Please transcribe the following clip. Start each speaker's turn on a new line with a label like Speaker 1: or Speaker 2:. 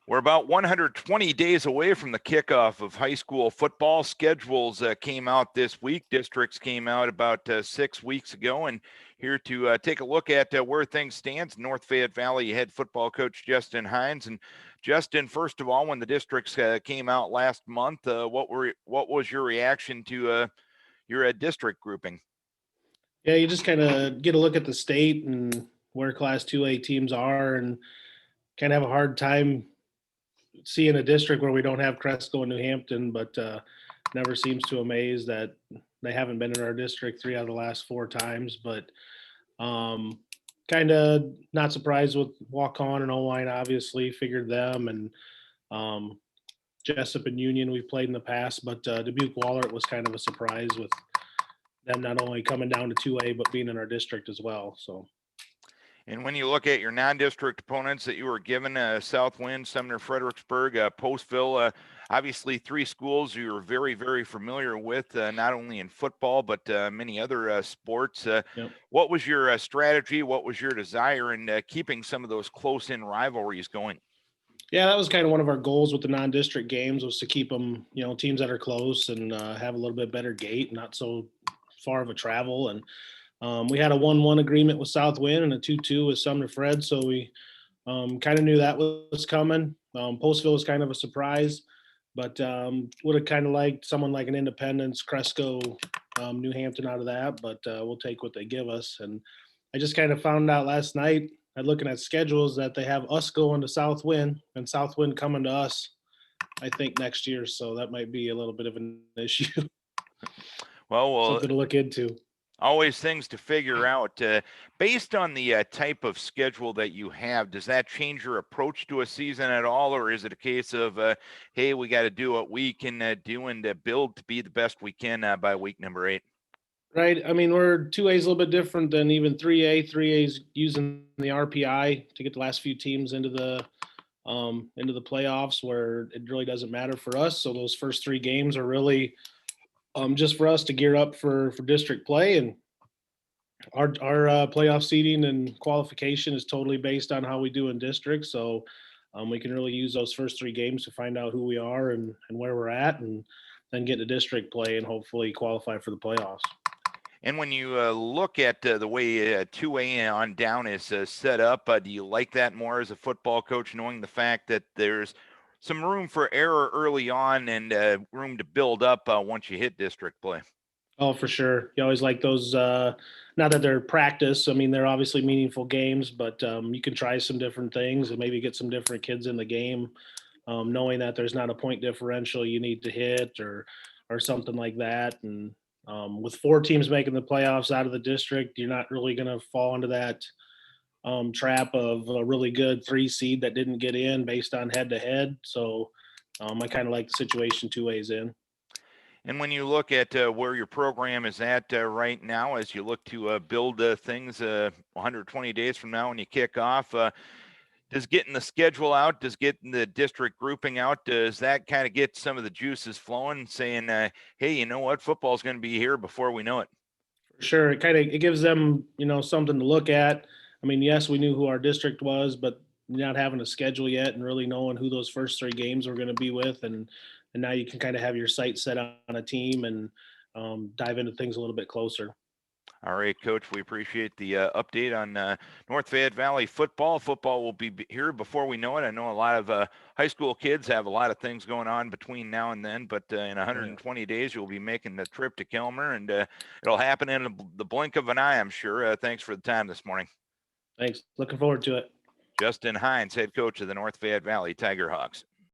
Speaker 1: We're about 120 days away from the kickoff of high school football. Schedules came out this week. Districts came out about 6 weeks ago. And here to take a look at where things stand, North Fayette Valley head football coach Justin Heins. And Justin, first of all, when the districts came out last month, what was your reaction to your district grouping?
Speaker 2: Yeah, you just kind of get a look at the state and where Class 2A teams are, and kind of have a hard time seeing a district where we don't have Cresco and New Hampton, but never seems to amaze that they haven't been in our district 3 out of the last 4 times. But kind of not surprised with Walk-On and O-Line, obviously, figured them, and um, Jessup and Union we've played in the past, but Dubuque Wahlert was kind of a surprise with them not only coming down to 2A, but being in our district as well. So.
Speaker 1: And when you look at your non-district opponents that you were given, Southwind, Sumner, Fredericksburg, Postville, obviously 3 schools you're very, very familiar with, not only in football, but many other sports.
Speaker 2: Yep.
Speaker 1: What was your strategy? What was your desire in keeping some of those close-in rivalries going?
Speaker 2: Yeah, that was kind of one of our goals with the non-district games, was to keep them, teams that are close and have a little bit better gate, not so far of a travel. And we had a 1-1 agreement with Southwind and a 2-2 with Sumner Fred, so we kind of knew that was coming. Postville was kind of a surprise, but would have kind of liked someone like an Independence, Cresco, New Hampton out of that, but we'll take what they give us. And I just kind of found out last night, looking at schedules, that they have us going to Southwind and Southwind coming to us, I think, next year. So that might be a little bit of an issue.
Speaker 1: Well,
Speaker 2: Something to look into.
Speaker 1: Always things to figure out. Based on the type of schedule that you have, does that change your approach to a season at all? Or is it a case of, hey, we got to do what we can do and build to be the best we can by week number 8?
Speaker 2: Right. I mean, we're 2A is a little bit different than even 3A. 3A is using the RPI to get the last few teams into the playoffs, where it really doesn't matter for us. So those first 3 games are really just for us to gear up for district play. And our playoff seeding and qualification is totally based on how we do in district. So we can really use those first 3 games to find out who we are and where we're at, and then get to district play and hopefully qualify for the playoffs.
Speaker 1: And when you look at the way 2A on down is set up, do you like that more as a football coach, knowing the fact that there's some room for error early on and room to build up once you hit district play?
Speaker 2: Oh, for sure. You always like those, not that they're practice. I mean, they're obviously meaningful games, but you can try some different things and maybe get some different kids in the game, knowing that there's not a point differential you need to hit or something like that. And with 4 teams making the playoffs out of the district, you're not really going to fall into that trap of a really good 3 seed that didn't get in based on head to head. So I kind of like the situation 2A's in.
Speaker 1: And when you look at where your program is at right now, as you look to build things 120 days from now when you kick off, does getting the schedule out, does getting the district grouping out, does that kind of get some of the juices flowing, saying, hey, you know what, football is going to be here before we know it?
Speaker 2: For sure. It gives them, something to look at. I mean, yes, we knew who our district was, but not having a schedule yet and really knowing who those first 3 games were going to be with. And now you can kind of have your sights set on a team and dive into things a little bit closer.
Speaker 1: All right, Coach, we appreciate the update on North Fayette Valley football. Football will be here before we know it. I know a lot of high school kids have a lot of things going on between now and then, but in 120 days, you'll be making the trip to Kilmer, and it'll happen in the blink of an eye, I'm sure. Thanks for the time this morning.
Speaker 2: Thanks. Looking forward to it.
Speaker 1: Justin Heins, head coach of the North Fayette Valley Tiger Hawks.